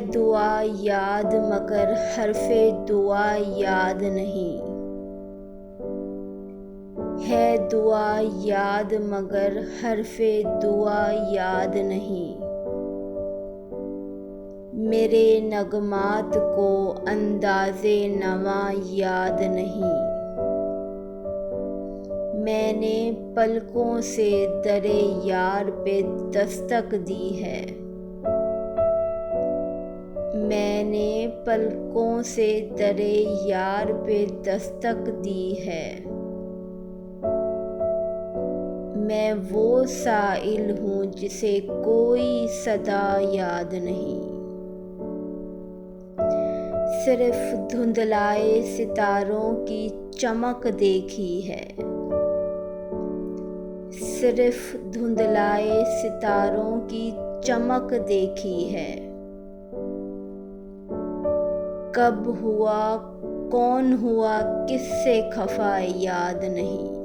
दुआ याद मगर हर्फ़े दुआ याद नहीं। है दुआ याद मगर हर्फ़े दुआ याद नहीं। मेरे नगमात को अंदाज़े नवा याद नहीं। मैंने पलकों से दरे यार पे दस्तक दी है। मैंने पलकों से दरे यार पे दस्तक दी है। मैं वो साइल हूँ जिसे कोई सदा याद नहीं। सिर्फ धुंधलाए सितारों की चमक देखी है। सिर्फ धुंधलाए सितारों की चमक देखी है। कब हुआ कौन हुआ किससे खफा याद नहीं।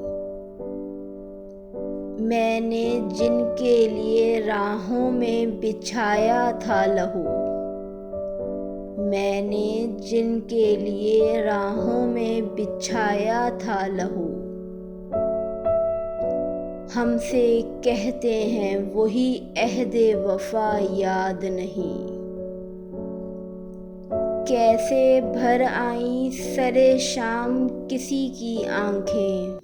मैंने जिनके लिए राहों में बिछाया था लहू। मैंने जिनके लिए राहों में बिछाया था लहू। हमसे कहते हैं वही अहदे वफा याद नहीं। कैसे भर आईं सरे शाम किसी की आँखें।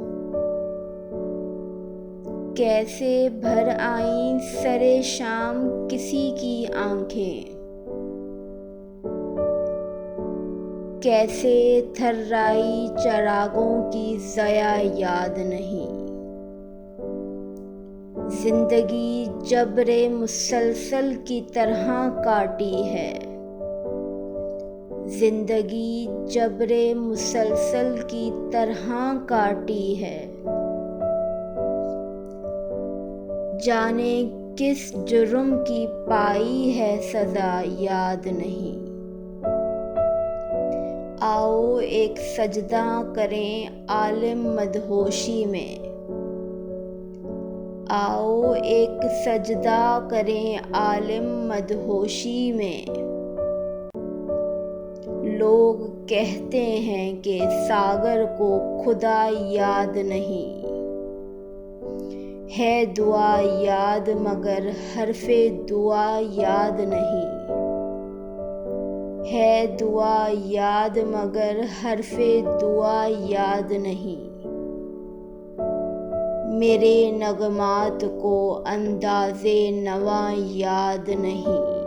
कैसे भर आईं सरे शाम किसी की आँखें। कैसे थर्राई चरागों की ज़या याद नहीं। जिंदगी जबरे मुसलसल की तरह काटी है। जिंदगी जबरे मुसलसल की तरह काटी है। जाने किस जुर्म की पाई है सज़ा याद नहीं। आओ एक सजदा करें आलिम मदहोशी में। आओ एक सजदा करें आलिम मदहोशी में। लोग कहते हैं कि सागर को खुदा याद नहीं। है दुआ याद मगर हर्फ़े दुआ याद नहीं। है दुआ याद मगर हर्फ़े दुआ याद नहीं। मेरे नगमात को अंदाज़े नवा याद नहीं।